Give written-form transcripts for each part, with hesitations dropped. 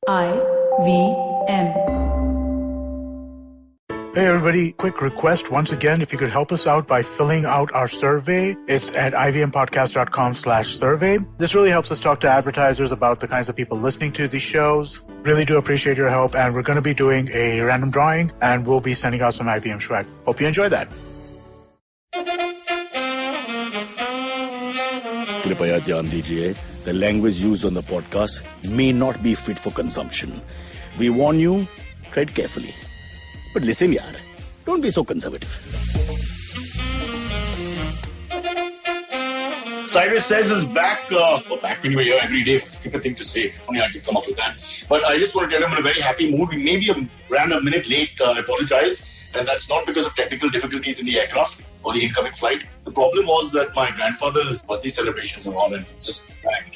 IVM. Hey everybody, quick request once again, if you could help us out by filling out our survey. It's at ivmpodcast.com/survey. This really helps us talk to advertisers about the kinds of people listening to these shows. Really do appreciate your help, and we're going to be doing a random drawing, and we'll be sending out some IVM swag. Hope you enjoy that. कृपया ध्यान दीजिए, the language used on the podcast may not be fit for consumption. We warn you, tread carefully. But listen, yaar, don't be so conservative. Cyrus Says is back. Back when you were here every day. Think a thing to say. Only I could come up with that. But I just want to tell you I'm in a very happy mood. We maybe ran a minute late. I apologize. And that's not because of technical difficulties in the aircraft or the incoming flight. The problem was that my grandfather's birthday celebrations were on and just dragged.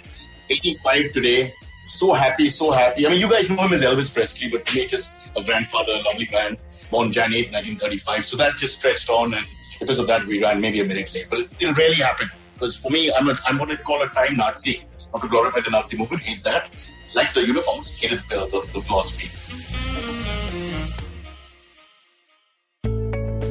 85 today. So happy, so happy. I mean, you guys know him as Elvis Presley, but for me, just a grandfather, a lovely man, born Jan 8, 1935. So that just stretched on, and because of that, we ran maybe a minute late. But it rarely happened. Because for me, I'm what I'd call a time Nazi. Not to glorify the Nazi movement, hate that. Like the uniforms, hated the philosophy.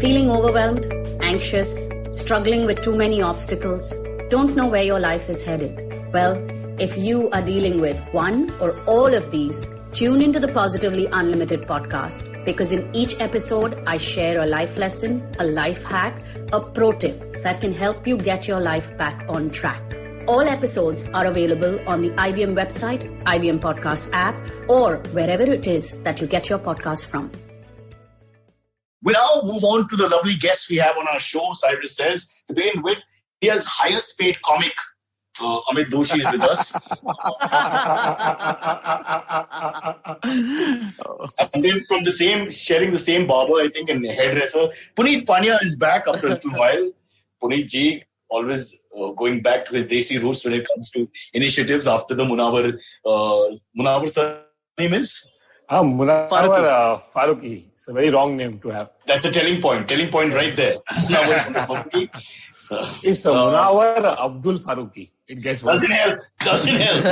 Feeling overwhelmed, anxious, struggling with too many obstacles, don't know where your life is headed? Well, if you are dealing with one or all of these, tune into the Positively Unlimited podcast, because in each episode, I share a life lesson, a life hack, a pro tip that can help you get your life back on track. All episodes are available on the IBM website, IBM Podcast app, or wherever it is that you get your podcast from. We now move on to the lovely guests we have on our show, Cyrus Says. To begin with, India's highest paid comic, Amit Doshi is with us. And then from sharing the same barber, I think, and hairdresser, Punit Pania is back after a little while. Punit ji, always going back to his desi roots when it comes to initiatives after the Munawar surname is? Munawar Faruqui. It's a very wrong name to have. That's a telling point right there. Munawar Faruqui. It's Munawar Abdul Faruqui. It gets worse. Doesn't help.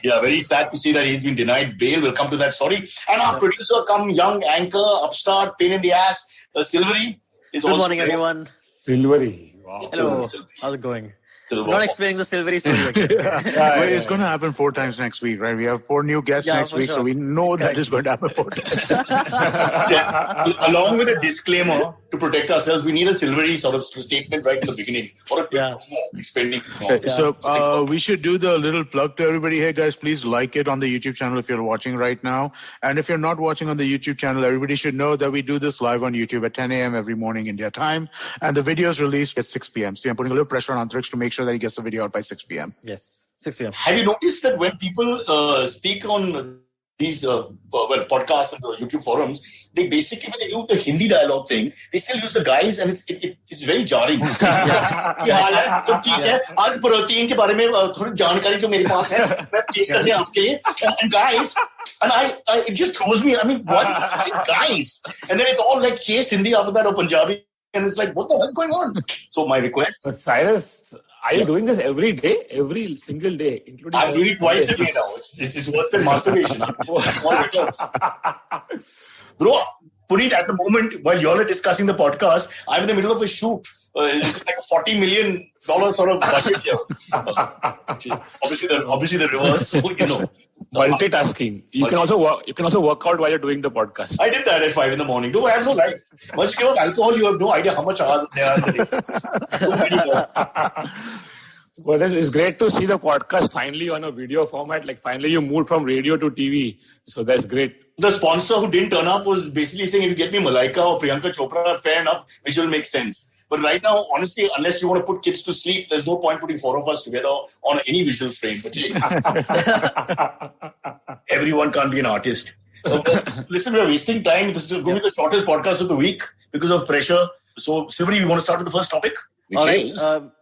Yeah, very sad to see that he's been denied bail. We'll come to that. Sorry. And our producer, come young anchor, upstart, pain in the ass, Silvery. Good morning, everyone. Silvery. Wow. Hello. How's it going? I'm not explaining the Silvery story again. It's going to happen 4 times next week, right? We have 4 new guests next week, so we know that it's going to happen 4 times. Along with a disclaimer to protect ourselves, we need a Silvery sort of statement right in the beginning. Or expanding. So we should do the little plug to everybody. Hey guys, please like it on the YouTube channel if you're watching right now. And if you're not watching on the YouTube channel, everybody should know that we do this live on YouTube at 10 a.m. every morning India time. And the video is released at 6 p.m. So I'm putting a little pressure on Antariksh to make sure that he gets the video out by 6 p.m. Yes, 6 p.m. Have you noticed that when people speak on these podcasts and the YouTube forums, they basically, when they do the Hindi dialogue thing, they still use the guys, and it's very jarring. So आज protein के बारे में थोड़ी जानकारी जो मेरे पास है मैं पेश करने आपके लिए, and guys, and I it just throws me. I mean, what is it, guys? And then it's all like chase Hindi after that or Punjabi, and it's like, what the hell's going on? So my request. But Cyrus, are you doing this every day? Every single day? Including I'm doing it twice a day now. It's worse than masturbation. Bro, Punit, at the moment, while you all are discussing the podcast, I'm in the middle of a shoot. It's like a $40 million sort of budget here. Obviously the reverse. So, multitasking. You can also work out while you're doing the podcast. I did that at 5 a.m. No, I have no life. Once you give up alcohol, you have no idea how much hours there are in the day. Well, it's great to see the podcast finally on a video format. Like finally you moved from radio to TV. So that's great. The sponsor who didn't turn up was basically saying, if you get me Malaika or Priyanka Chopra, fair enough, visual makes sense. But right now, honestly, unless you want to put kids to sleep, there's no point putting 4 of us together on any visual frame. But everyone can't be an artist. So, listen, we're wasting time. This is going to be the shortest podcast of the week because of pressure. So, Sivri, you want to start with the first topic? All right.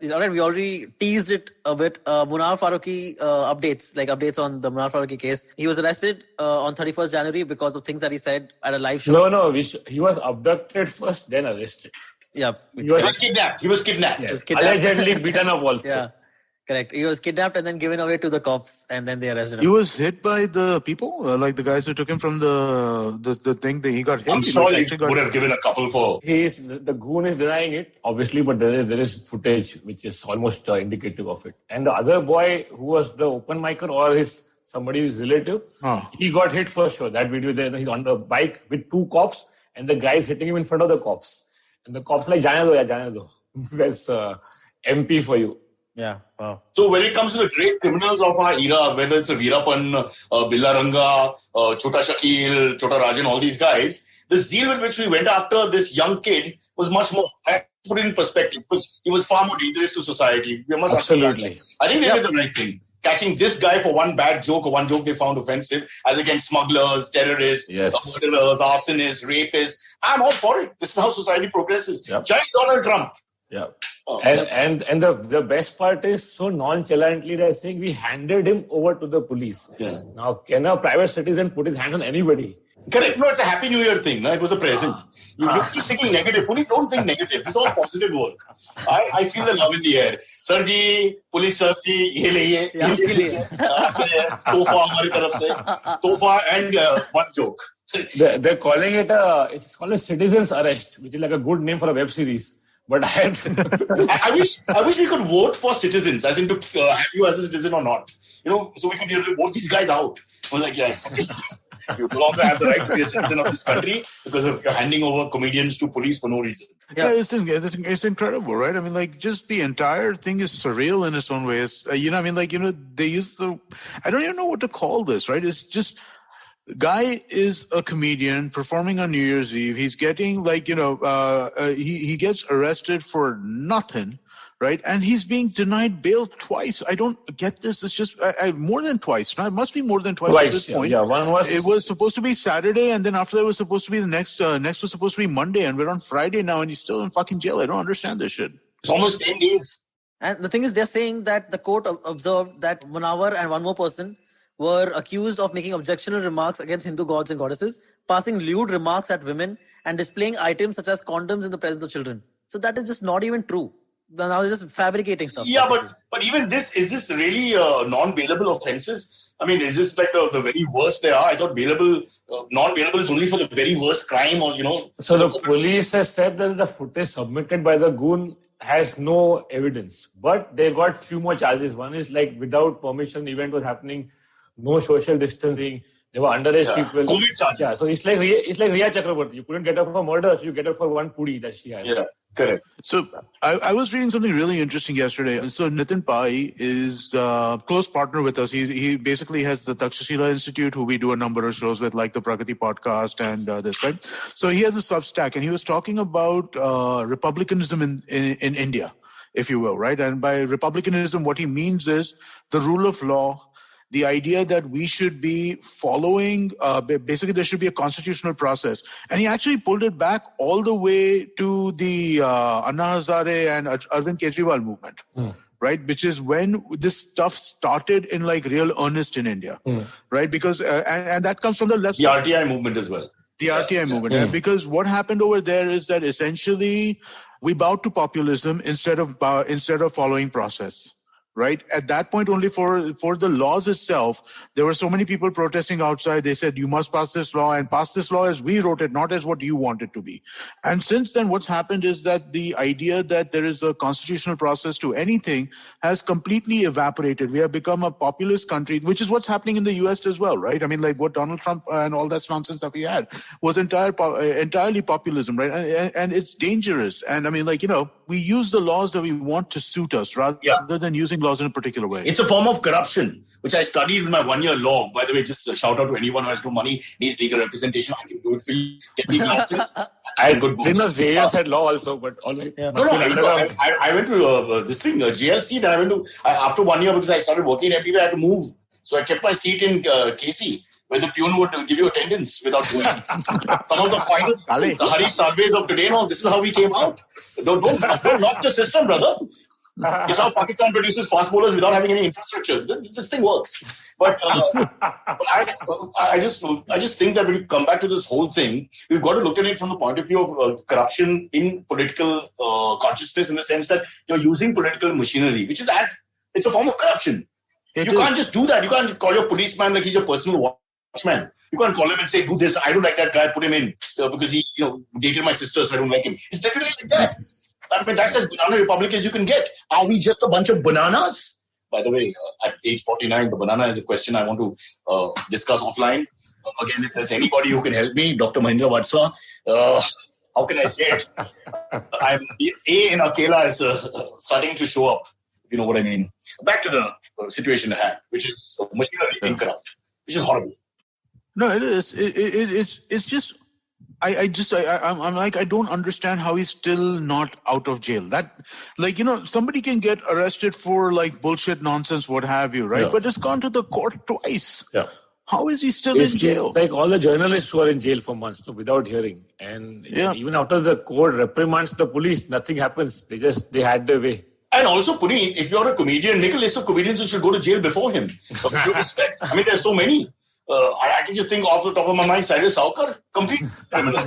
We already teased it a bit. Munawar Faruqui updates on the Munawar Faruqui case. He was arrested on 31st January because of things that he said at a live show. No, he was abducted first, then arrested. Yeah. He was kidnapped. Yes. Allegedly beaten up also. Yeah. Correct. He was kidnapped and then given away to the cops, and then they arrested him. He was hit by the people, like the guys who took him from the thing that he got hit. I'm sure he would have given a couple for. The goon is denying it, obviously, but there is footage which is almost indicative of it. And the other boy who was the open micer or somebody's relative, he got hit for sure. That video there, he's on the bike with 2 cops, and the guy's hitting him in front of the cops. And the cops like, Jane do. That's MP for you. Yeah, wow. So when it comes to the great criminals of our era, whether it's a Veerapan, Billa Ranga, Chota Shakil, Chota Rajan, all these guys, the zeal with which we went after this young kid was much more. I put it in perspective because he was far more dangerous to society. We must Absolutely. I think they did the right thing. Catching this guy for one bad joke or one joke they found offensive, as against smugglers, terrorists, murderers, arsonists, rapists. I'm all for it. This is how society progresses. Yep. Giant Donald Trump. Yeah. And the best part is so nonchalantly they're saying we handed him over to the police. Yeah. Now, can a private citizen put his hand on anybody? Correct. No, it's a Happy New Year thing. No? It was a present. You keep thinking negative. Punit, don't think negative. This is all positive work. I feel the love in the air. Sir ji, police sir ji, ye liye. Tofa hamari taraf se. Tofa and one joke. They're calling it it's called a citizen's arrest, which is like a good name for a web series. But I wish we could vote for citizens, as in to have you as a citizen or not. So we could vote these guys out. We're like, yeah, you no longer have the right to be a citizen of this country because of you're handing over comedians to police for no reason. Yeah, it's incredible, right? I mean, like, just the entire thing is surreal in its own way. It's, they use I don't even know what to call this, right? It's just, guy is a comedian performing on New Year's Eve. He's getting he gets arrested for nothing, right? And he's being denied bail twice. I don't get this. It's just more than twice. It must be more than twice at this point. Yeah, one was. It was supposed to be Saturday, and then after that was supposed to be the next was supposed to be Monday, and we're on Friday now, and he's still in fucking jail. I don't understand this shit. It's almost 10 days. And the thing is, they're saying that the court observed that Munawar and one more person were accused of making objectionable remarks against Hindu gods and goddesses, passing lewd remarks at women, and displaying items such as condoms in the presence of children. So that is just not even true. Now it's just fabricating stuff. Yeah, but even is this really non-bailable offences? I mean, is this like the very worst there are? I thought non-bailable is only for the very worst crime or, So the police has said that the footage submitted by the goon has no evidence, but they got few more charges. One is like without permission, the event was happening. No social distancing. They were underage people. COVID charges. Yeah, so it's like Riya Chakraborty. You couldn't get her for murder, so you get her for one puri that she has. Yeah, correct. So I was reading something really interesting yesterday. So Nitin Pai is a close partner with us. He basically has the Takshashila Institute, who we do a number of shows with, like the Pragati podcast and this, right? So he has a Substack, and he was talking about republicanism in India, if you will, right? And by republicanism, what he means is the rule of law, the idea that we should be following, basically there should be a constitutional process. And he actually pulled it back all the way to the Anna Hazare and Arvind Kejriwal movement, right? Which is when this stuff started in like real earnest in India, right? Because, and that comes from the left. The RTI movement as well. The RTI movement, because what happened over there is that essentially we bowed to populism instead of following process. Right at that point, only for the laws itself, there were so many people protesting outside. They said, you must pass this law, and pass this law as we wrote it, not as what you want it to be. And since then, what's happened is that the idea that there is a constitutional process to anything has completely evaporated. We have become a populist country, which is what's happening in the US as well, right? I mean, like what Donald Trump and all that nonsense that we had was entirely populism, right? And it's dangerous. And I mean, like, we use the laws that we want to suit us rather than using laws in a particular way. It's a form of corruption, which I studied in my 1-year law. By the way, just a shout out to anyone who has no money, needs legal representation. I can do it for you. Get me glasses. I didn't know Zayas had law also, but all right. Yeah. No, I went to this thing, GLC. Then I went to, after 1 year, because I started working everywhere, I had to move. So I kept my seat in KC, where the peon would give you attendance without doing it. Some of the finals, the Harish Sarveys of today, this is how we came out. Don't lock the system, brother. It's how Pakistan produces fast bowlers without having any infrastructure. This thing works. But I just think that when you come back to this whole thing, we've got to look at it from the point of view of corruption in political consciousness, in the sense that you're using political machinery, which is as It's a form of corruption. You can't just do that. You can't call your policeman like he's your personal watchman. You can't call him and say, do this. I don't like that guy. Put him in because he dated my sister, so I don't like him. It's literally like that. I mean, that's as banana republic as you can get. Are we just a bunch of bananas? By the way, at age 49, the banana is a question I want to discuss offline. Again, if there's anybody who can help me, Dr. Mahindra Vatsa, how can I say it? A in Akela is starting to show up, if you know what I mean. Back to the situation at hand, which is machinery incorrupt, which is horrible. No, it is. It's just. I'm like, I don't understand how he's still not out of jail. That, like, somebody can get arrested for like bullshit, nonsense, what have you, right? Yeah. But it's gone to the court twice. Yeah. How is he still in jail? Like all the journalists who are in jail for months without hearing. And even after the court reprimands the police, nothing happens. They had their way. And also, Punit, if you're a comedian, make a list of comedians who should go to jail before him. With due respect. I mean, there's so many. I can just think off the top of my mind, Cyrus Says, complete criminal.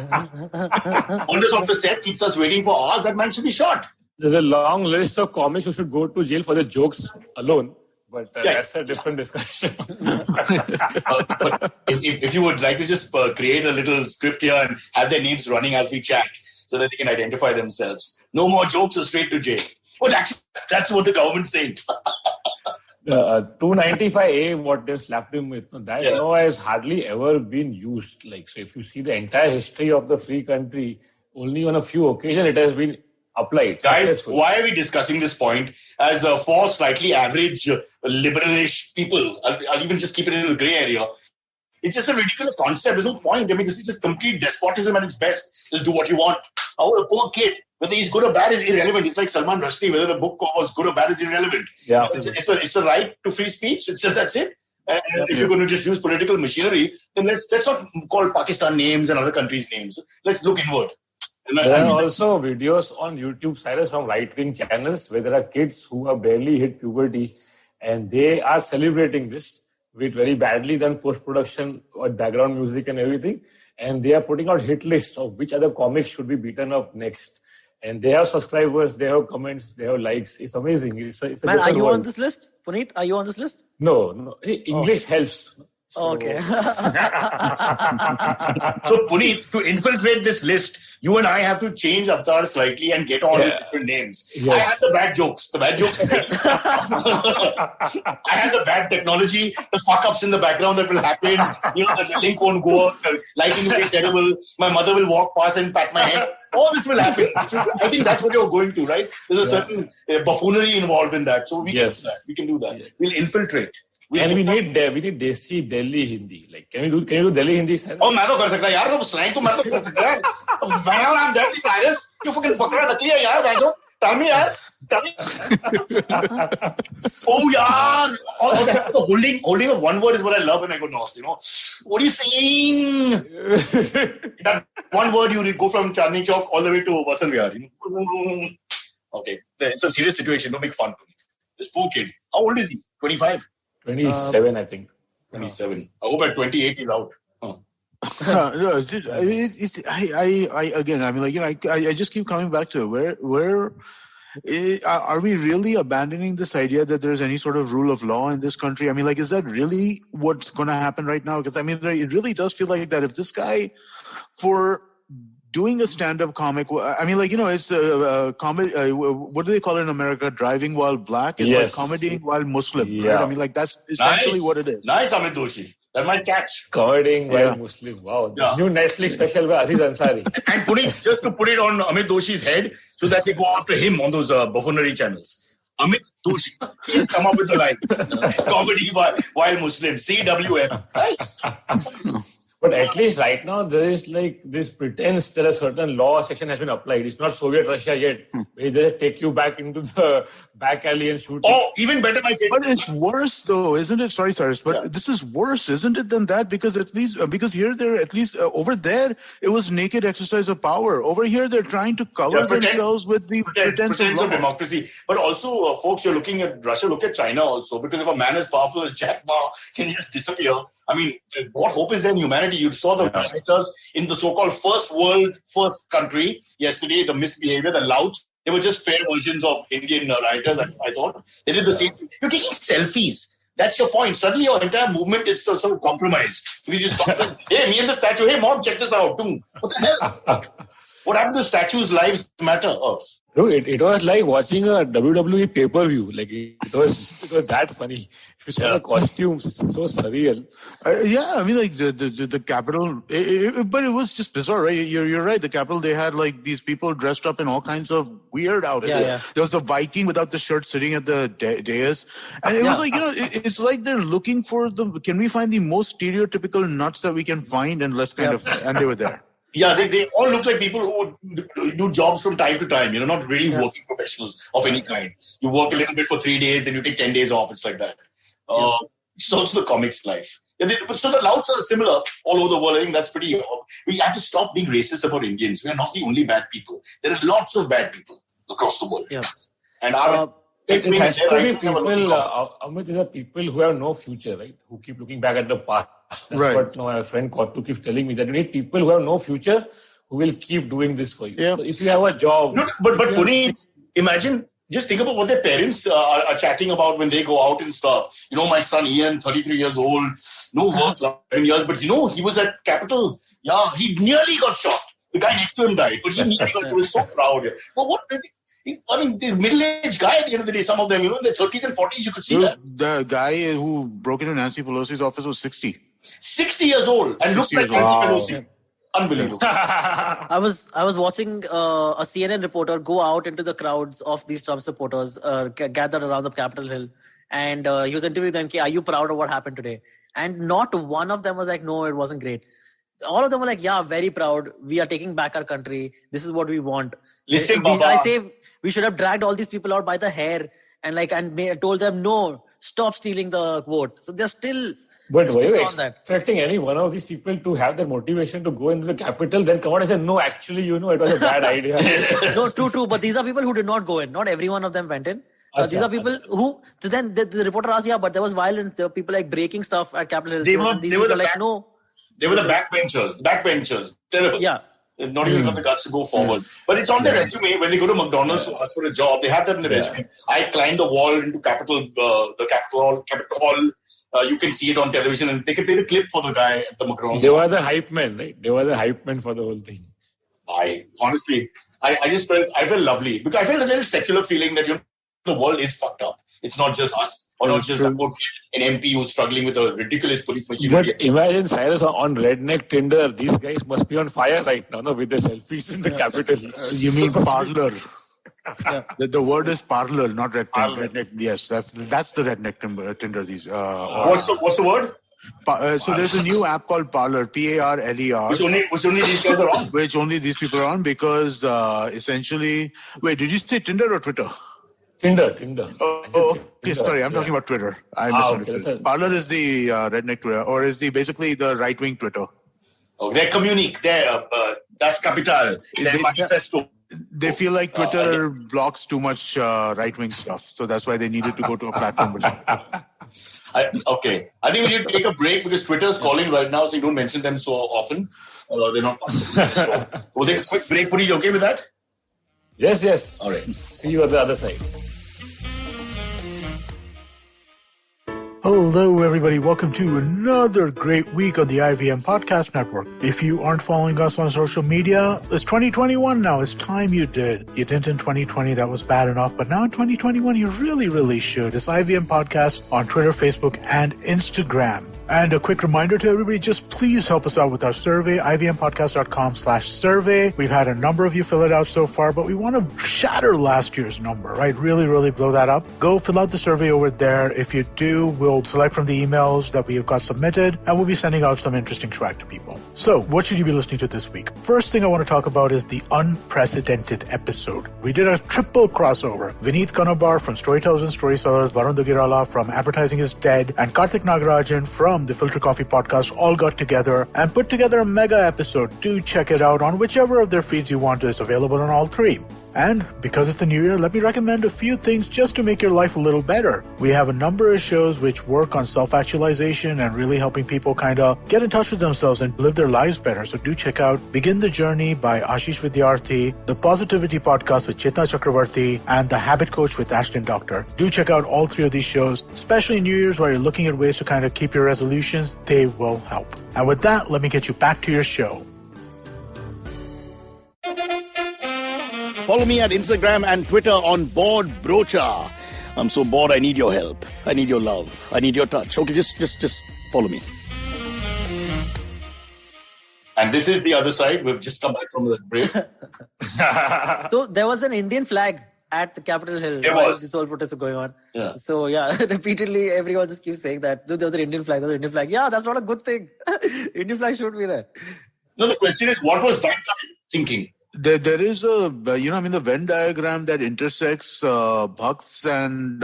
Wanders off the step, keeps us waiting for hours. That man should be shot. There's a long list of comics who should go to jail for their jokes alone. But that's a different discussion. But if you would like to just create a little script here and have their names running as we chat so that they can identify themselves. No more jokes or straight to jail. Well, actually, that's what the government's saying. 295A, what they've slapped him with, that law has hardly ever been used. Like, so if you see the entire history of the free country, only on a few occasions it has been applied. Guys, why are we discussing this point as for slightly average liberalish people? I'll even just keep it in the grey area. It's just a ridiculous concept. There's no point. I mean, this is just complete despotism at its best. Just do what you want. Our poor kid, whether he's good or bad is irrelevant. It's like Salman Rushdie, whether the book was good or bad is irrelevant. Yeah. It's a right to free speech. That's it. And if you're going to just use political machinery, then let's not call Pakistan names and other countries' names. Let's look inward. There are also videos on YouTube, Cyrus, from right-wing channels where there are kids who have barely hit puberty and they are celebrating this with very badly done post-production or background music and everything. And they are putting out hit lists of which other comics should be beaten up next. And they have subscribers, they have comments, they have likes. It's amazing. It's a Man, are you world. On this list? Punit, are you on this list? No. English helps. So. Okay. So, Punit, to infiltrate this list, you and I have to change Avatar slightly and get on with different names. Yes. I had the bad jokes. I had the bad technology, the fuck-ups in the background that will happen. The link won't go out, the lighting will be terrible, my mother will walk past and pat my head. All this will happen. I think that's what you're going to, right? There's a certain buffoonery involved in that. So we can do that. We can do that. Yes. We'll infiltrate. We need Desi Delhi Hindi. Like, can you do Delhi Hindi? Oh, मैं तो कर सकता यार. तो slang तो मैं तो कर सकता यार. Whenever I'm there, Cyrus, you fucking पकड़ा रखी है यार. मैं तो tell me यार. Oh yaar. The holding of one word is what I love when I go north. What are you saying? That one word you go from Chandni Chowk all the way to Vasant Vihar. Okay, it's a serious situation. Don't make fun of me. This poor kid. How old is he? 25. 27, I think. 27. I hope at 28 he's out. I just keep coming back to where are we really abandoning this idea that there's any sort of rule of law in this country? I mean, like, is that really what's going to happen right now? Because I mean, it really does feel like that if this guy, for doing a stand-up comic, I mean, like, it's a comedy. What do they call it in America? Driving while black? It's like comedying while Muslim. Yeah. Right? I mean, like, that's essentially what it is. Nice, Amit Doshi. That might catch. Comedying while Muslim. Wow. The new Netflix special by Aziz Ansari. And just to put it on Amit Doshi's head so that they go after him on those buffoonery channels. Amit Doshi. He has come up with the line. Comedy while Muslim. CWM. Nice. But at least right now, there is like this pretense that a certain law section has been applied. It's not Soviet Russia yet. They just take you back into the back alley and shoot. Oh, even better, my favorite. But it's worse though, isn't it? Sorry, Cyrus, but this is worse, isn't it, than that? Because at least, over there, it was naked exercise of power. Over here, they're trying to cover themselves with the pretense of democracy. But also, folks, you're looking at Russia, look at China also. Because if a man as powerful as Jack Ma can just disappear, I mean, what hope is there in humanity? You saw the rioters in the so-called first country yesterday, the misbehavior, the louds They were just fair versions of Indian writers, I thought. They did the same thing. You're taking selfies. That's your point. Suddenly your entire movement is sort of compromised. Because you stop and, hey, me and the statue, hey, mom, check this out. Dude, what the hell? What happened to statues' lives matter? Oh. Dude, it was like watching a WWE pay-per-view. Like it was that funny. If you saw the costumes, so surreal. I mean, like the Capitol, but it was just bizarre, right? You're right. The Capitol, they had like these people dressed up in all kinds of weird outfits. Yeah. There was the Viking without the shirt sitting at the dais, and it was like it's like they're looking for can we find the most stereotypical nuts that we can find, and let's kind of, and they were there. Yeah, they all look like people who would do jobs from time to time, not really working professionals of any kind. You work a little bit for 3 days and you take 10 days off. It's like that. It's also the comics life. So the louds are similar all over the world. I think that's pretty... We have to stop being racist about Indians. We are not the only bad people. There are lots of bad people across the world. Yeah. And it has to be people, Amit, these are people who have no future, right? Who keep looking back at the past. Right. But my friend Kautu keeps telling me that you need people who have no future who will keep doing this for you. Yeah. So if you have a job... No, but Punit, imagine... Just think about what their parents are chatting about when they go out and stuff. My son Ian, 33 years old, no work, 11 years, but he was at Capitol. Yeah, he nearly got shot. The guy next to him died, but he nearly got. He was so proud. But what is it? I mean, the middle-aged guy at the end of the day, some of them, in their 30s and 40s, you could see that. The guy who broke into Nancy Pelosi's office was 60. 60 years old and looks like Nancy Pelosi. Unbelievable. I was watching a CNN reporter go out into the crowds of these Trump supporters gathered around the Capitol Hill, and he was interviewing them. Are you proud of what happened today? And not one of them was like, no, it wasn't great. All of them were like, yeah, very proud. We are taking back our country. This is what we want. Listen, Baba. I say we should have dragged all these people out by the hair and told them, no, stop stealing the vote. So they're still. But were you expecting any one of these people to have the motivation to go into the Capitol, then come out and say, no, actually, it was a bad idea? No, true. But these are people who did not go in. Not every one of them went in. These are people who, so then the reporter asked, but there was violence. There were people like breaking stuff at Capitol Hill. They were no. They were the backbenchers. Terrible. Yeah. They've not even got the guts to go forward. But it's on their resume. When they go to McDonald's to ask for a job, they have that in the resume. I climbed the wall into the Capitol Hall. You can see it on television, and they can play the clip for the guy at the McDonald's. They were the hype men, right? They were the hype men for the whole thing. I just felt lovely, because I felt a little secular feeling that the world is fucked up. It's not just us, or not just an MP who's struggling with a ridiculous police machinery. But imagine Cyrus on redneck Tinder. These guys must be on fire right now, with their selfies in the Capitol. You mean parlor? Yeah. The word is parlor, not redneck. Yes, that's the redneck Tinder. These. What's the word? So there's a new app called Parler, Parler. Which only these guys are on? Which only these people are on, because essentially... Wait, did you say Tinder or Twitter? Tinder. Oh, okay. Sorry, I'm talking about Twitter. I misunderstood. Okay. Parler is the redneck Twitter, or is basically the right-wing Twitter. Oh, they communique. Das Kapital. Their manifesto. They feel like Twitter blocks too much right-wing stuff, so that's why they needed to go to a platform. Okay. I think we need to take a break, because Twitter is calling right now, so you don't mention them so often. They're not. We'll take a quick break. Puri, you okay with that? Yes. All right. See you at the other side. Hello, everybody. Welcome to another great week on the IVM Podcast Network. If you aren't following us on social media, it's 2021 now. It's time you did. You didn't in 2020. That was bad enough. But now in 2021, you really, really should. It's IVM Podcast on Twitter, Facebook, and Instagram. And a quick reminder to everybody, just please help us out with our survey, ivmpodcast.com/survey. We've had a number of you fill it out so far, but we want to shatter last year's number, right? Really, really blow that up. Go fill out the survey over there. If you do, we'll select from the emails that we have got submitted, and we'll be sending out some interesting swag to people. So, what should you be listening to this week? First thing I want to talk about is the unprecedented episode. We did a triple crossover. Vineet Kanabar from Storytellers and Storysellers, Varun Dugirala from Advertising is Dead, and Karthik Nagarajan from the Filter Coffee Podcast all got together and put together a mega episode. Do check it out on whichever of their feeds you want. It's available on all three. And because it's the new year, let me recommend a few things just to make your life a little better. We have a number of shows which work on self-actualization and really helping people kind of get in touch with themselves and live their lives better. So do check out Begin the Journey by Ashish Vidyarthi, The Positivity Podcast with Chetna Chakravarti, and The Habit Coach with Ashton Doctor. Do check out all three of these shows, especially New Year's where you're looking at ways to kind of keep your resolutions. They will help. And with that, let me get you back to your show. Follow me at Instagram and Twitter on Bored Brocha. I'm so bored, I need your help. I need your love. I need your touch. Okay, just follow me. And this is the other side. We've just come back from the break. So there was an Indian flag at the Capitol Hill. There was. This whole protest is going on. Yeah. So yeah, repeatedly everyone just keeps saying that. There's an Indian flag, there's an Indian flag. Yeah, that's not a good thing. Indian flag should be there. No, the question is, what was that guy thinking? There is a, the Venn diagram that intersects bhakts and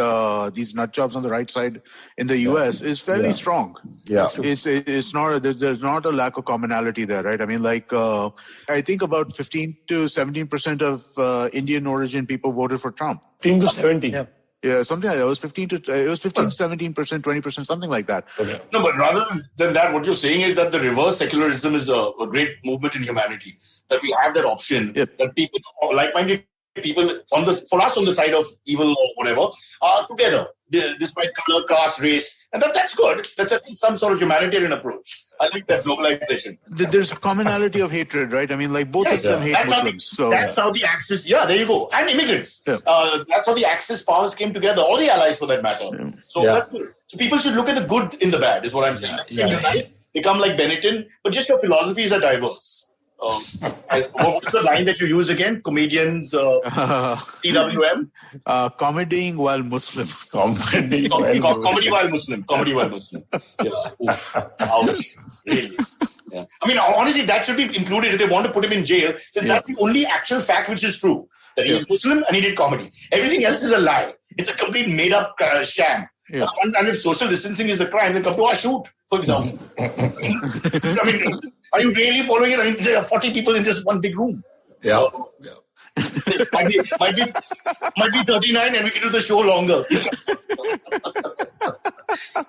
these nut jobs on the right side in the US is fairly strong. Yeah. It's not, there's not a lack of commonality there, right? I mean, I think about 15 to 17% of Indian origin people voted for Trump. 15 to 17. Yeah. Yeah, something like that. It was 15 to 17%, 20%, something like that. Okay. No, but rather than that, what you're saying is that the reverse secularism is a great movement in humanity. That we have that option, that people, like-minded people, for us on the side of evil or whatever, are together, despite color, caste, race. And that's good. That's at least some sort of humanitarian approach. I like that globalization. There's a commonality of hatred, right? I mean, both of them hate Muslims. That's how the Axis, there you go. And immigrants. Yeah. That's how the Axis powers came together. All the allies for that matter. Yeah. So that's good. So people should look at the good in the bad, is what I'm saying. Become like Benetton, but just your philosophies are diverse. What's the line that you use again? Comedians, TWM? Comedying while Muslim. Comedy while Muslim. Comedy while Muslim. Yeah. Ouch. Really. Yeah. I mean, honestly, that should be included if they want to put him in jail, since that's the only actual fact which is true. That he is Muslim and he did comedy. Everything else is a lie. It's a complete made-up sham. Yeah. And if social distancing is a crime, then come to our shoot, for example. I mean, are you really following it? I mean, there are 40 people in just one big room. Yeah. might be 39 and we can do the show longer.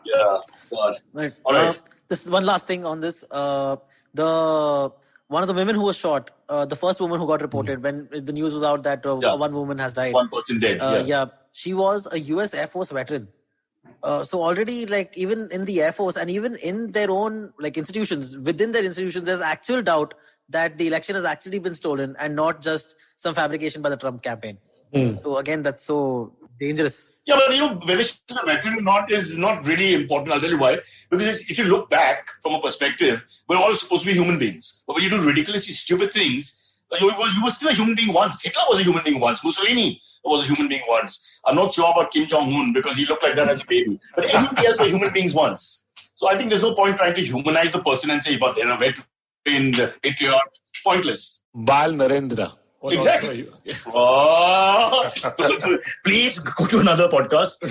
Yeah. God. Right. All right. This one last thing on this. One of the women who was shot, the first woman who got reported when the news was out that one woman has died. One person dead. She was a US Air Force veteran. So already, even in the Air Force and even in their own institutions, within their institutions, there's actual doubt that the election has actually been stolen and not just some fabrication by the Trump campaign. So again, that's so dangerous. Yeah, but whether she's a veteran or not is not really important. I'll tell you why. Because if you look back from a perspective, we're all supposed to be human beings. But when you do ridiculously stupid things, you were still a human being once. Hitler was a human being once. Mussolini was a human being once. I'm not sure about Kim Jong-un because he looked like that as a baby. But everybody else were human beings once. So I think there's no point trying to humanize the person and say, but they're a veteran, patriot. Pointless. Bal Narendra. Exactly. Please go to another podcast.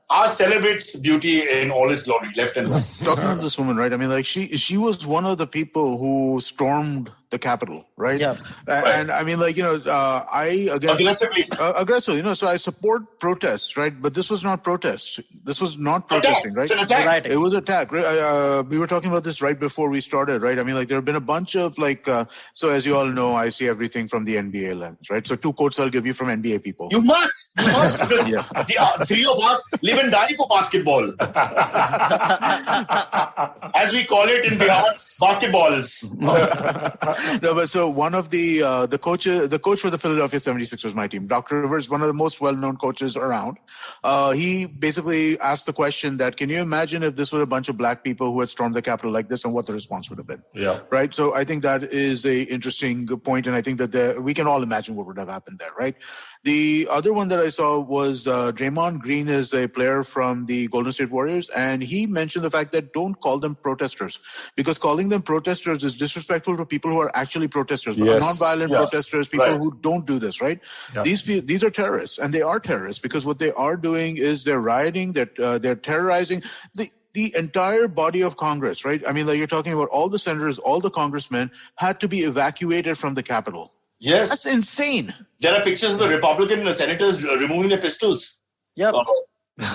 Ours celebrates beauty in all its glory, left and right. Talking about this woman, right? I mean, she was one of the people who stormed the Capitol, right? Yeah. And I mean, I aggressively, so I support protests, right? But this was not protest. This was not protesting, right? It's an attack. Right. It was attack. We were talking about this right before we started, right? I mean, there have been a bunch of so as you all know, I see everything from the NBA lens, right? So 2 quotes I'll give you from NBA people. You must. The 3 of us live and die for basketball. As we call it in Bihar, basketballs. No, but so one of the coach for the Philadelphia 76ers, my team, Dr. Rivers, one of the most well-known coaches around. He basically asked the question that, can you imagine if this was a bunch of black people who had stormed the Capitol like this and what the response would have been? Yeah. Right. So I think that is a interesting point. And I think that we can all imagine what would have happened there. Right. The other one that I saw was Draymond Green is a player from the Golden State Warriors. And he mentioned the fact that don't call them protesters, because calling them protesters is disrespectful to people who are actually protesters, non-violent protesters, people who don't do this, right? Yeah. These are terrorists, and they are terrorists because what they are doing is they're rioting, they're terrorizing the entire body of Congress, right? I mean, you're talking about all the senators, all the congressmen had to be evacuated from the Capitol. Yes. That's insane. There are pictures of the Republican senators removing their pistols. Yep. We're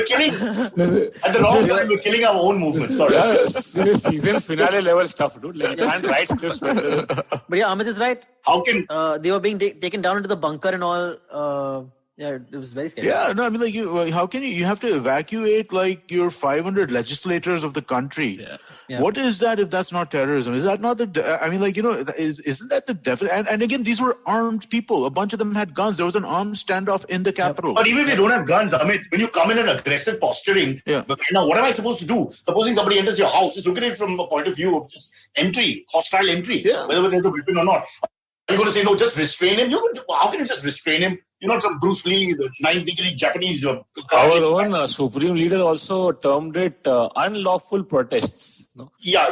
killing at the wrong time. We're killing our own movement. Sorry, season finale level stuff, dude. Like you can't write scripts better. But yeah, Amit is right. How can they were being taken down into the bunker and all? Yeah, it was very scary. Yeah, no, I mean, like, how can you have to evacuate like your 500 legislators of the country? Yeah. What is that if that's not terrorism? Is that not I mean, like, isn't that the devil? And again, these were armed people. A bunch of them had guns. There was an armed standoff in the Capitol. But even if they don't have guns, Amit, when you come in an aggressive posturing, now what am I supposed to do? Supposing somebody enters your house, just look at it from a point of view of just entry, hostile entry, whether there's a weapon or not. Are you going to say, no, just restrain him? How can you just restrain him? You're not some Bruce Lee, the 9-degree Japanese. Our own supreme leader also termed it unlawful protests. No? Yeah.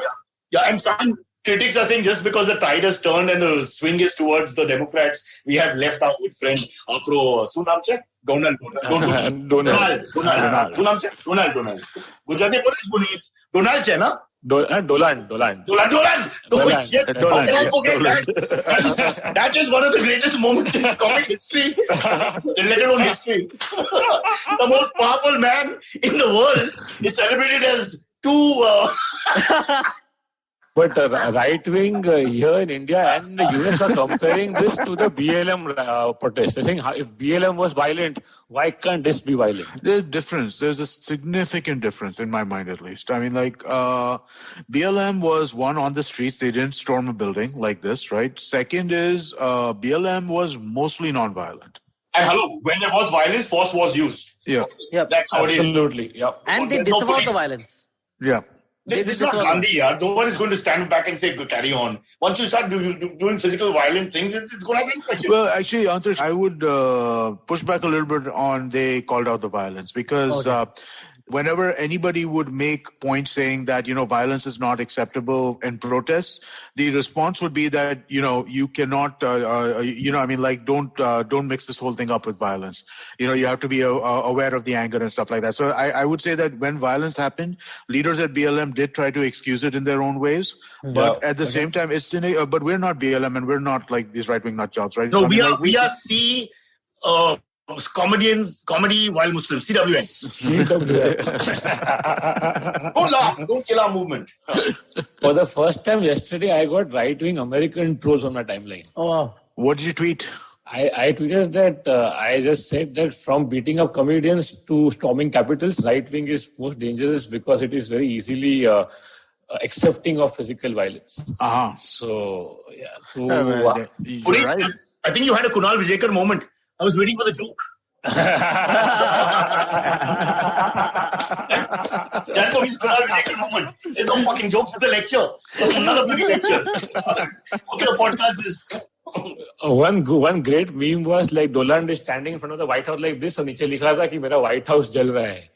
And some critics are saying just because the tide has turned and the swing is towards the Democrats, we have left our good friend Donald. Gujarati Punit. Donald Chena. Dolan. Oh, shit. How can I forget that? That is one of the greatest moments in comic history, let alone history. The most powerful man in the world is celebrated as two. But right wing here in India and the US are comparing this to the BLM protest. They're saying if BLM was violent, why can't this be violent? There's a difference. There's a significant difference in my mind, at least. I mean, like, BLM was one on the streets. They didn't storm a building like this, right? Second is BLM was mostly non-violent. And hello, when there was violence, force was used. Yeah. That's how Absolutely. it is. Yeah. And they disavowed the violence. Yeah. This is not Gandhi, no one is going to stand back and say, carry on. Once you start doing physical violent things, it's going to have repercussions. Well, actually, Antariksh, I would push back a little bit on they called out the violence because whenever anybody would make points saying that, violence is not acceptable in protests, the response would be that, you cannot, don't mix this whole thing up with violence. You have to be aware of the anger and stuff like that. So I would say that when violence happened, leaders at BLM did try to excuse it in their own ways. But at the same time, but we're not BLM and we're not like these right-wing nut jobs, right? No, so we are comedy while Muslims, CWN. Don't laugh, don't kill our movement. For the first time yesterday, I got right-wing American trolls on my timeline. Oh, wow. What did you tweet? I tweeted that I just said that from beating up comedians to storming capitals, right-wing is most dangerous because it is very easily accepting of physical violence. So, Punit, right. I think you had a Kunal Vijayakar moment. I was waiting for the joke. That's what he's Kunal Vijayakar moment. There's no fucking jokes, it's a lecture. It's another bloody lecture. What kind of podcast is one great meme was like Dolan is standing in front of the White House like this and नीचे लिखा था कि मेरा White House जल रहा है.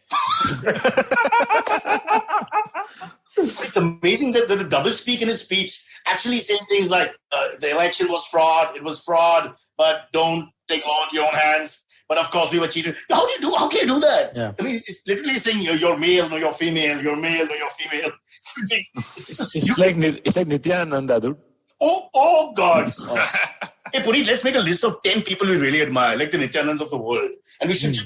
It's amazing that the double speak in his speech, actually saying things like the election was fraud, it was fraud, but don't take law into your own hands. But of course, we were cheated. How can you do that? Yeah. I mean, it's literally saying you're male, no, you're female, you're male, no, you're female. It's like Nityananda, dude. Oh God. Hey, Punit, let's make a list of 10 people we really admire, like the Nityanands of the world. And we should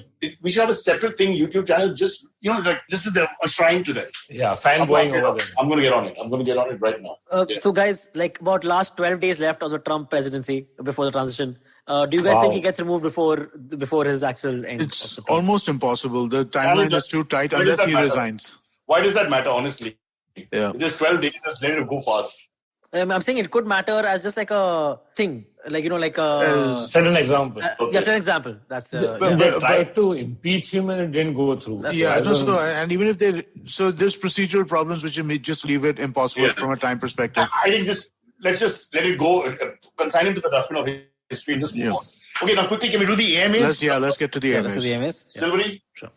have a separate YouTube channel, just, like this is a shrine to them. Yeah, fanboying over there. I'm going to get on it. Right now. So guys, like about last 12 days left of the Trump presidency before the transition. Do you guys think he gets removed before his actual end? It's almost impossible. The timeline is too tight unless he resigns. Why does that matter, honestly? Yeah. Just 12 days, just let it go fast. I'm saying it could matter as just like a thing, like set an example. Just an example. That's they tried to impeach him and it didn't go through. And even if there's procedural problems which may just leave it impossible from a time perspective. I think let's just let it go, consign him to the dustbin of history and just move on. Okay, now quickly, can we do the AMAs? Let's get to the AMAs. Let's do the AMAs. Silvery? Sure.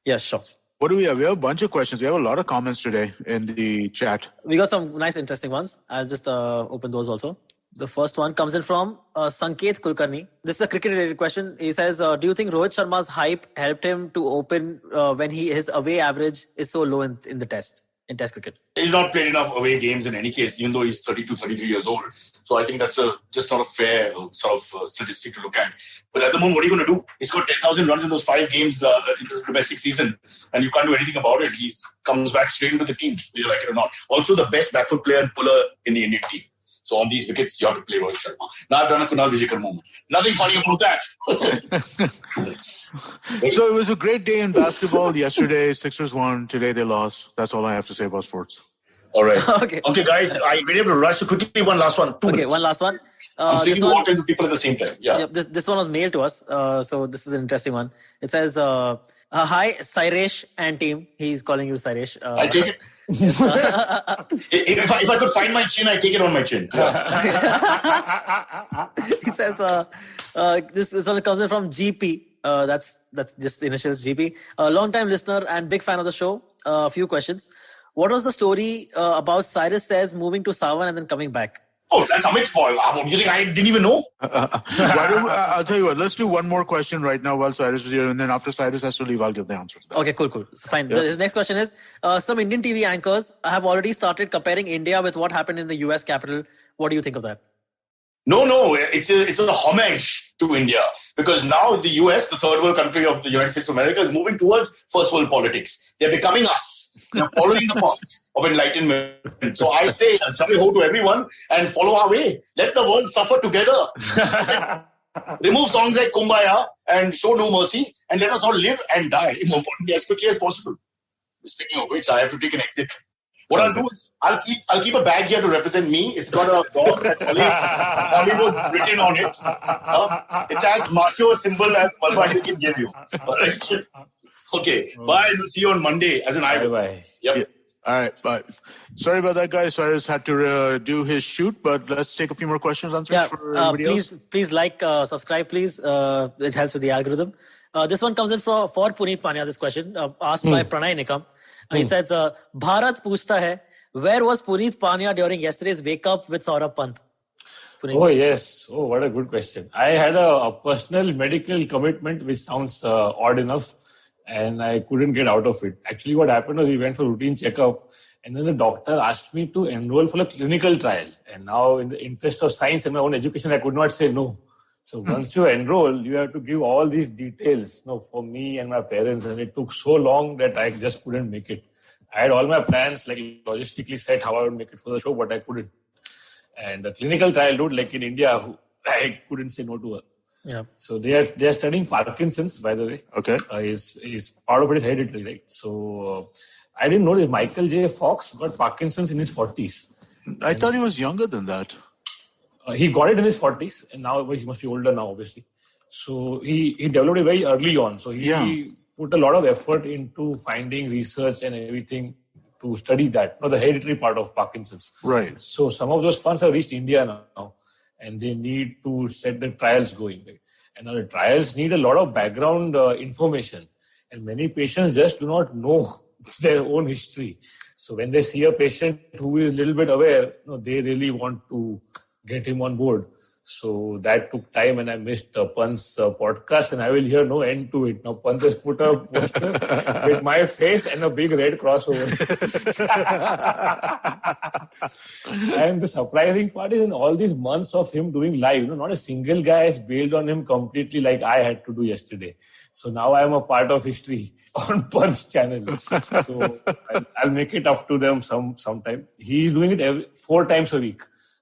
Yes, sure. What do we have? We have a bunch of questions. We have a lot of comments today in the chat. We got some nice, interesting ones. I'll just open those also. The first one comes in from Sanket Kulkarni. This is a cricket-related question. He says, do you think Rohit Sharma's hype helped him to open when his away average is so low in the test? in Test cricket. He's not played enough away games in any case, even though he's 32, 33 years old. So I think that's just not a fair statistic to look at. But at the moment, what are you going to do? He's got 10,000 runs in those 5 games in the domestic season, and you can't do anything about it. He comes back straight into the team, whether you like it or not. Also, the best backward player and puller in the Indian team. So on these wickets, you have to play Rohit Sharma. Now I've done a Kunal Vijayakar moment. Nothing funny about that. So it was a great day in basketball yesterday. Sixers won. Today they lost. That's all I have to say about sports. All right. Okay, guys. I really have to rush. So quickly, one last one. 2 minutes. One last one. I'm speaking to all kinds of people at the same time. Yeah. This one was mailed to us. So this is an interesting one. It says, hi, Cyrus and team. He's calling you Cyrus. I take it. If I could find my chin, I'd take it on my chin. Yeah. He says, this one comes in from GP. That's just the initials, GP. A long-time listener and big fan of the show. A few questions. What was the story about Cyrus Says moving to Sawan and then coming back? Oh, that's Amit's fault. You think I didn't even know? I'll tell you what. Let's do one more question right now while Cyrus is here, and then after Cyrus has to leave, I'll give the answer to that. Okay, cool. So fine. Yeah. His next question is, some Indian TV anchors have already started comparing India with what happened in the US capital. What do you think of that? No. It's a homage to India, because now the US, the third world country of the United States of America, is moving towards first world politics. They're becoming us. They're following the path of enlightenment. So I say, jolly ho to everyone and follow our way. Let the world suffer together. Remove songs like Kumbaya and Show No Mercy, and let us all live and die, more importantly, as quickly as possible. Speaking of which, I have to take an exit. What I'll do is, I'll keep a bag here to represent me. It's got a dog that's Hollywood written on it. It's as macho a symbol as Malbari can give you. Okay, bye. We'll see you on Monday as an idol. Bye. Yep. Yeah. All right, bye. Sorry about that, guys. Cyrus had to do his shoot, but let's take a few more questions answered for everybody else. Please like, subscribe, please. It helps with the algorithm. This one comes in for Punit Pania, this question, asked by Pranay Nikam. He says, Bharat puchta hai, where was Punit Pania during yesterday's wake-up with Saurabh Pant? Oh, yes. Oh, what a good question. I had a personal medical commitment, which sounds odd enough, and I couldn't get out of it. Actually, what happened was we went for routine checkup, and then the doctor asked me to enroll for a clinical trial. And now, in the interest of science and my own education, I could not say no. So once you enroll, you have to give all these details, for me and my parents, and it took so long that I just couldn't make it. I had all my plans, logistically set how I would make it for the show, but I couldn't. And the clinical trial dude, like in India, I couldn't say no to her. Yeah. So they are studying Parkinson's, by the way. Okay. Is part of it is hereditary, right? So I didn't know that Michael J. Fox got Parkinson's in his 40s. I thought he was younger than that. He got it in his 40s, and now he must be older now, obviously. So he developed it very early on. So he put a lot of effort into finding research and everything to study that, the hereditary part of Parkinson's. Right. So some of those funds have reached India now, and they need to set the trials going. Right? And now the trials need a lot of background information, and many patients just do not know their own history. So when they see a patient who is a little bit aware, they really want to get him on board. So that took time, and I missed Pant's podcast, and I will hear no end to it. Now Pant has put a poster with my face and a big red cross over it. And the surprising part is, in all these months of him doing live, not a single guy has bailed on him completely like I had to do yesterday. So now I am a part of history on Pant's channel. So I'll make it up to them sometime. He's doing it 4 times a week.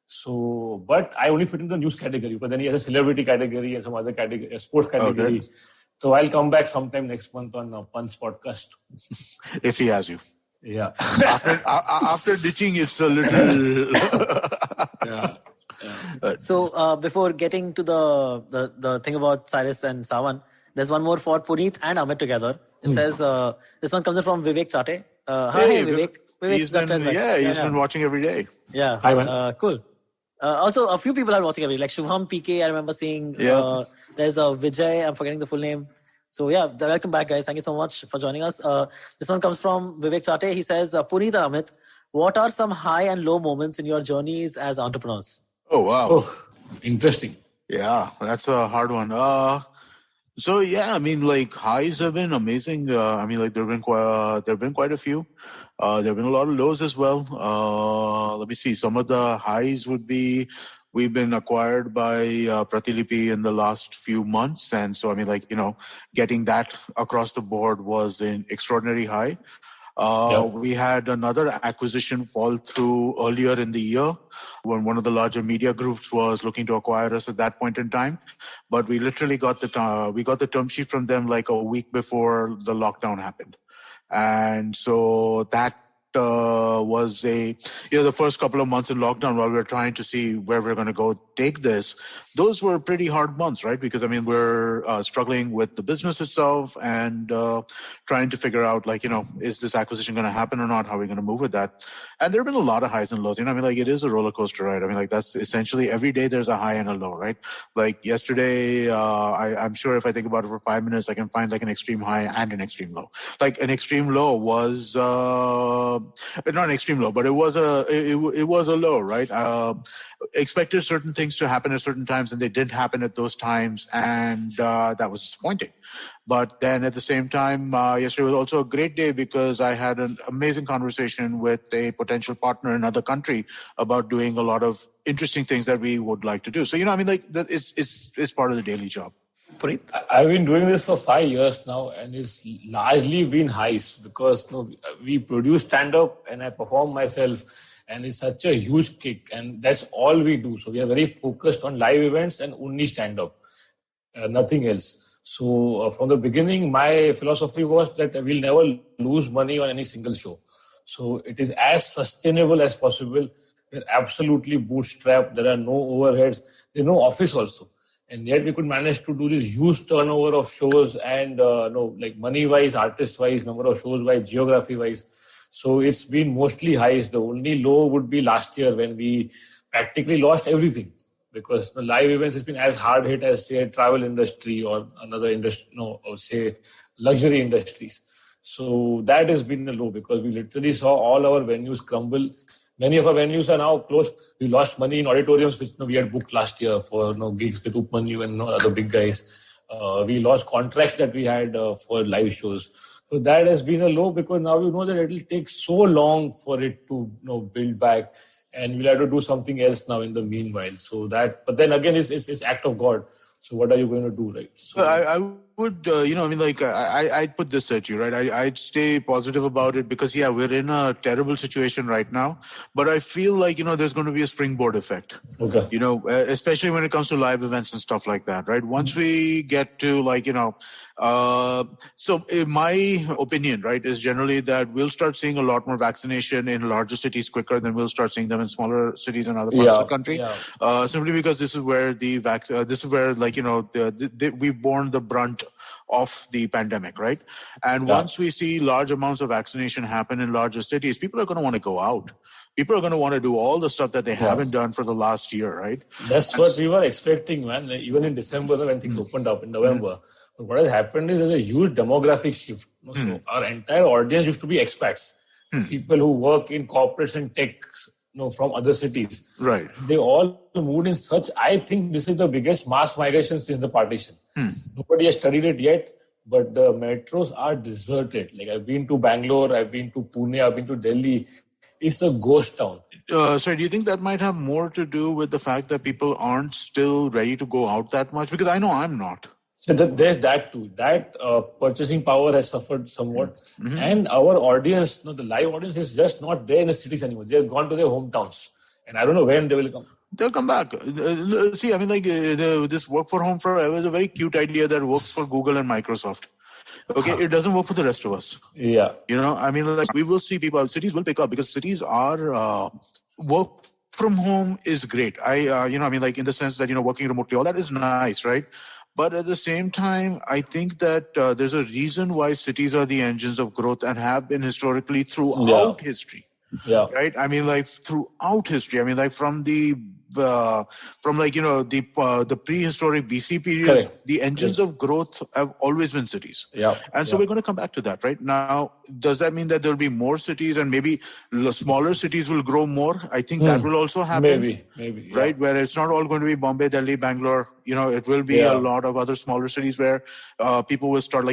So, but I only fit in the news category, but then he has a celebrity category and some other category, a sports category. Okay. So I'll come back sometime next month on Pant's podcast. If he has you. Yeah. After ditching, it's a little... Yeah. So before getting to the thing about Cyrus and Sawan, there's one more for Punit and Amit together. It says, this one comes in from Vivek Chate. Hi, Vivek. He's been watching every day. Yeah. Hi, man. Cool. Also, a few people are watching every day. Like Shubham PK, I remember seeing. There's Vijay, I'm forgetting the full name. So yeah, welcome back, guys. Thank you so much for joining us. This one comes from Vivek Chate. He says, Punit and Amit, what are some high and low moments in your journeys as entrepreneurs? Oh, wow. Oh, interesting. Yeah, that's a hard one. So yeah, I mean, highs have been amazing. There've been quite a few. There have been a lot of lows as well. Let me see. Some of the highs would be, we've been acquired by Pratilipi in the last few months. And so, getting that across the board was an extraordinary high. We had another acquisition fall through earlier in the year when one of the larger media groups was looking to acquire us at that point in time. But we literally got the term sheet from them like a week before the lockdown happened. And so that was the first couple of months in lockdown while we were trying to see where we're going to go take this. Those were pretty hard months, right? Because, we're struggling with the business itself and trying to figure out, is this acquisition going to happen or not? How are we going to move with that? And there have been a lot of highs and lows. It is a roller coaster, right? That's essentially every day there's a high and a low, right? Like yesterday, I'm sure if I think about it for 5 minutes, I can find like an extreme high and an extreme low. Like an extreme low was not an extreme low, but it was a low, right? Expected certain things to happen at certain times, and they didn't happen at those times, and that was disappointing. But then at the same time, yesterday was also a great day because I had an amazing conversation with a potential partner in another country about doing a lot of interesting things that we would like to do. So, it's part of the daily job. Punit? I've been doing this for 5 years now, and it's largely been highs because we produce stand-up and I perform myself, and it's such a huge kick, and that's all we do. So we are very focused on live events and only stand-up, nothing else. So from the beginning, my philosophy was that we'll never lose money on any single show. So it is as sustainable as possible. We're absolutely bootstrapped. There are no overheads. There's no office also. And yet we could manage to do this huge turnover of shows and money-wise, artist-wise, number of shows-wise, geography-wise. So it's been mostly highs. The only low would be last year when we practically lost everything because the live events has been as hard hit as, say, travel industry or another industry, or say luxury industries. So that has been the low because we literally saw all our venues crumble. Many of our venues are now closed. We lost money in auditoriums, which we had booked last year for gigs with Upmanyu and other big guys. We lost contracts that we had for live shows. So that has been a low because now we know that it will take so long for it to build back, and we'll have to do something else now in the meanwhile. So that, but then again, it's act of God. So what are you going to do, right? So I would, I'd put this at you, right? I'd stay positive about it because, we're in a terrible situation right now. But I feel like, there's going to be a springboard effect. Okay. Especially when it comes to live events and stuff like that, right? Once we get to so in my opinion, right, is generally that we'll start seeing a lot more vaccination in larger cities quicker than we'll start seeing them in smaller cities and other parts of the country. Yeah. Simply because this is where we've borne the brunt of the pandemic, right? And once we see large amounts of vaccination happen in larger cities, people are going to want to go out. People are going to want to do all the stuff that they haven't done for the last year, right? That's what we were expecting, man. Even in December when things opened up in November. But what has happened is there's a huge demographic shift. So our entire audience used to be expats, people who work in corporates and tech, from other cities. Right. They all moved in such. I think this is the biggest mass migration since the partition. Nobody has studied it yet, but the metros are deserted. Like I've been to Bangalore, I've been to Pune, I've been to Delhi. It's a ghost town. So do you think that might have more to do with the fact that people aren't still ready to go out that much? Because I know I'm not. So there's that too. That purchasing power has suffered somewhat. And our audience, the live audience is just not there in the cities anymore. They've gone to their hometowns. And I don't know when they will come. They'll come back. See, this work for home forever is a very cute idea that works for Google and Microsoft. Okay, it doesn't work for the rest of us. Yeah. We will see cities will pick up because cities are, work from home is great. In the sense that, working remotely, all that is nice, right? But at the same time, I think that there's a reason why cities are the engines of growth and have been historically throughout history. Yeah. Right? Throughout history. From the from the prehistoric BC periods, Correct. the engines of growth have always been cities. Yeah. And so we're going to come back to that, right? Now, does that mean that there'll be more cities and maybe smaller cities will grow more? I think that will also happen. Maybe. Yeah. Right, where it's not all going to be Bombay, Delhi, Bangalore. It will be a lot of other smaller cities where people will start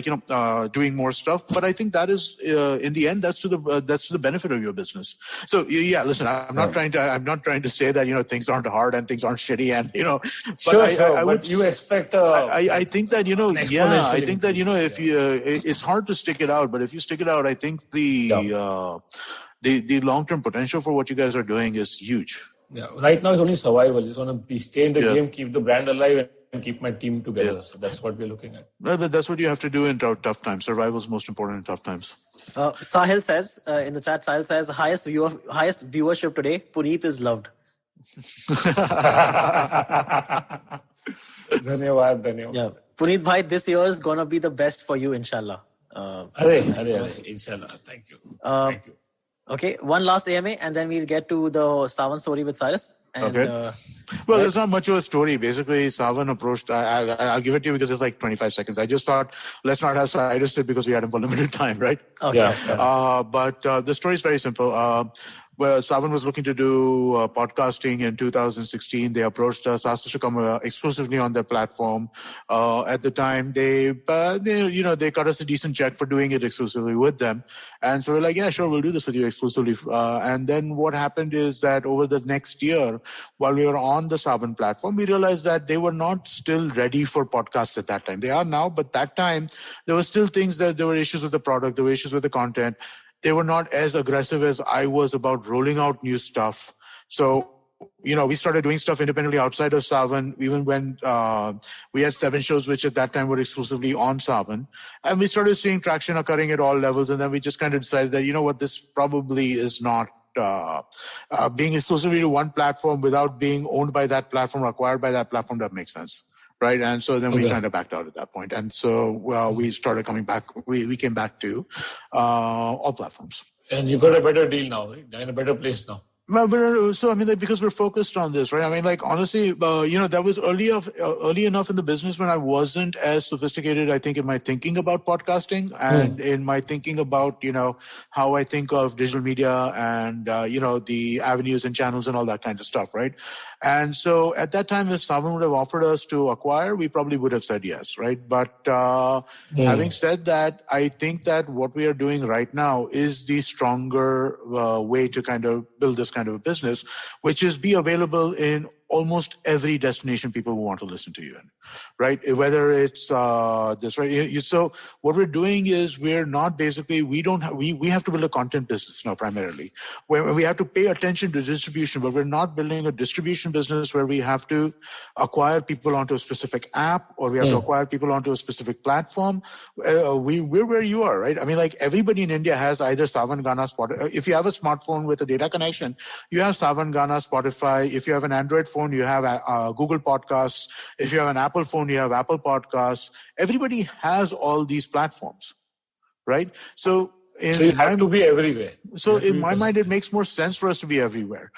doing more stuff. But I think that is in the end that's to the benefit of your business. So listen, I'm not trying to say that things aren't hard and things aren't shitty and But you expect. I think that I think that if it's hard to stick it out, but if you stick it out, I think the long-term potential for what you guys are doing is huge. Yeah, right now it's only survival. Just want to stay in the game, keep the brand alive, and keep my team together. So that's what we're looking at. Well, but that's what you have to do in tough times. Survival is most important in tough times. Sahil says in the chat, Sahil says highest viewership today. Punit is loved. Dhanyawad. Yeah, Punit bhai, this year is gonna be the best for you, inshallah. Inshallah. Thank you. Thank you. Okay, one last AMA and then we'll get to the Savan story with Cyrus. And, well, there's not much of a story. Basically, Savan approached, I'll give it to you because it's like 25 seconds. I just thought, let's not have Cyrus sit because we had him for limited time, right? Okay. But the story is very simple. Well, Savan was looking to do podcasting in 2016. They approached us, asked us to come exclusively on their platform. At the time, they cut us a decent check for doing it exclusively with them. And so we're like, yeah, sure, we'll do this with you exclusively. And then what happened is that over the next year, while we were on the Savan platform, we realized that they were not still ready for podcasts at that time. They are now, but that time, there were still things that there were issues with the product, there were issues with the content. They were not as aggressive as I was about rolling out new stuff. So, we started doing stuff independently outside of Savan, even when we had 7 shows, which at that time were exclusively on Savan. And we started seeing traction occurring at all levels. And then we just kind of decided that, this probably is not being exclusively to one platform without being owned by that platform, acquired by that platform, that makes sense. Right. And so then we kind of backed out at that point. And so we started coming back. We came back to all platforms. And you got a better deal now, right? You're in a better place now. So, because we're focused on this, right? Honestly, that was early enough in the business when I wasn't as sophisticated, I think, in my thinking about podcasting and in my thinking about, how I think of digital media and, the avenues and channels and all that kind of stuff, right? And so at that time, if someone would have offered us to acquire, we probably would have said yes, right? But having said that, I think that what we are doing right now is the stronger way to kind of build this kind of a business, which is be available in almost every destination people want to listen to you in, right? Whether it's this, right? So what we're doing is we're not basically, we have to build a content business now primarily, where we have to pay attention to distribution, but we're not building a distribution business where we have to acquire people onto a specific app or we have to acquire people onto a specific platform. We're where you are, right? Everybody in India has either Savan, Gaana, Spotify. If you have a smartphone with a data connection, you have Savan, Gaana, Spotify. If you have an Android phone, you have Google Podcasts. If you have an Apple phone, you have Apple Podcasts. Everybody has all these platforms, right? So you have to be everywhere. So in my mind, it makes more sense for us to be everywhere.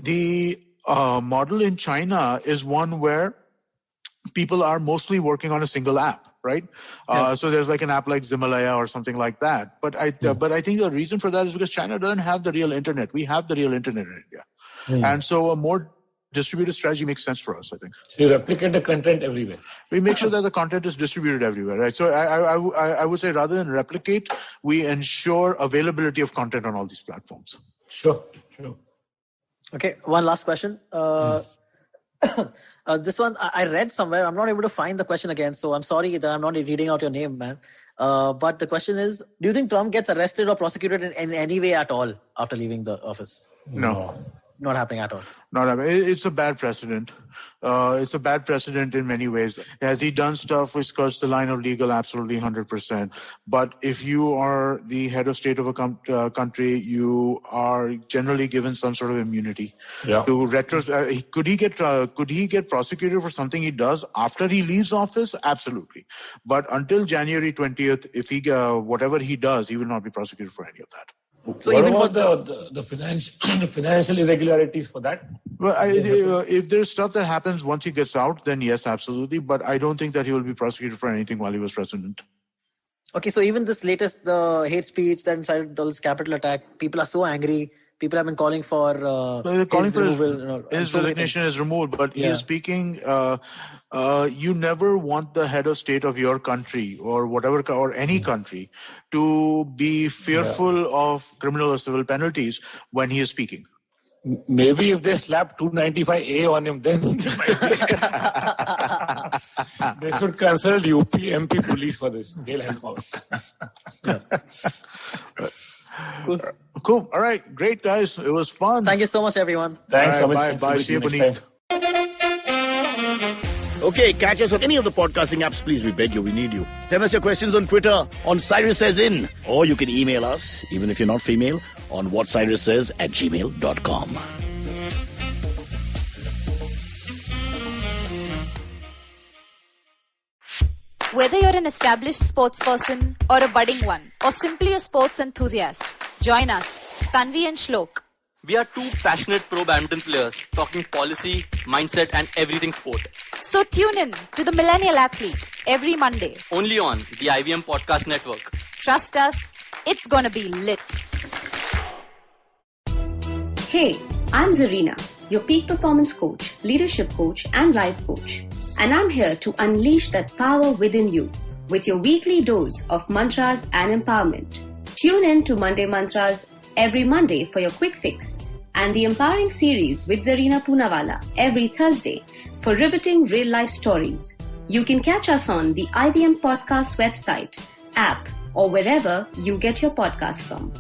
The model in China is one where people are mostly working on a single app, right? So there's like an app like Zimalaya or something like that. But I think the reason for that is because China doesn't have the real internet. We have the real internet in India. And so a more distributed strategy makes sense for us, I think. So you replicate the content everywhere. We make sure that the content is distributed everywhere, right? So I would say rather than replicate, we ensure availability of content on all these platforms. Sure. Okay, one last question. This one I read somewhere. I'm not able to find the question again, so I'm sorry that I'm not reading out your name, man. But the question is, do you think Trump gets arrested or prosecuted in any way at all after leaving the office? No. Not happening at all. Not happening. It's a bad precedent. It's a bad precedent in many ways. Has he done stuff which skirts the line of legal? Absolutely, 100%. But if you are the head of state of a country, you are generally given some sort of immunity. Yeah. Could he get prosecuted for something he does after he leaves office? Absolutely. But until January 20th, if he whatever he does, he will not be prosecuted for any of that. So what even about for the financial irregularities for that? Well, if there's stuff that happens once he gets out, then yes, absolutely. But I don't think that he will be prosecuted for anything while he was president. Okay, so even this latest, the hate speech that incited this Capitol attack, people are so angry. People have been calling for his removal. His resignation is removed, but he is speaking. You never want the head of state of your country or whatever, or any country, to be fearful of criminal or civil penalties when he is speaking. Maybe if they slap 295A on him, then they should consult UP MP police for this. They'll help out. Cool. All right. Great, guys. It was fun. Thank you so much, everyone. Thanks, All right, Amit. bye. See you, Punit. Okay, catch us on any of the podcasting apps, please. We beg you. We need you. Send us your questions on Twitter on Cyrus Says In. Or you can email us, even if you're not female, on whatcyrussays@gmail.com. Whether you're an established sports person or a budding one, or simply a sports enthusiast, join us, Tanvi and Shlok. We are two passionate pro badminton players talking policy, mindset and everything sport. So tune in to The Millennial Athlete every Monday. Only on the IVM Podcast Network. Trust us, it's gonna be lit. Hey, I'm Zarina, your peak performance coach, leadership coach and life coach. And I'm here to unleash that power within you with your weekly dose of mantras and empowerment. Tune in to Monday Mantras every Monday for your quick fix, and the Empowering Series with Zarina Poonawalla every Thursday for riveting real-life stories. You can catch us on the IVM Podcast website, app, or wherever you get your podcasts from.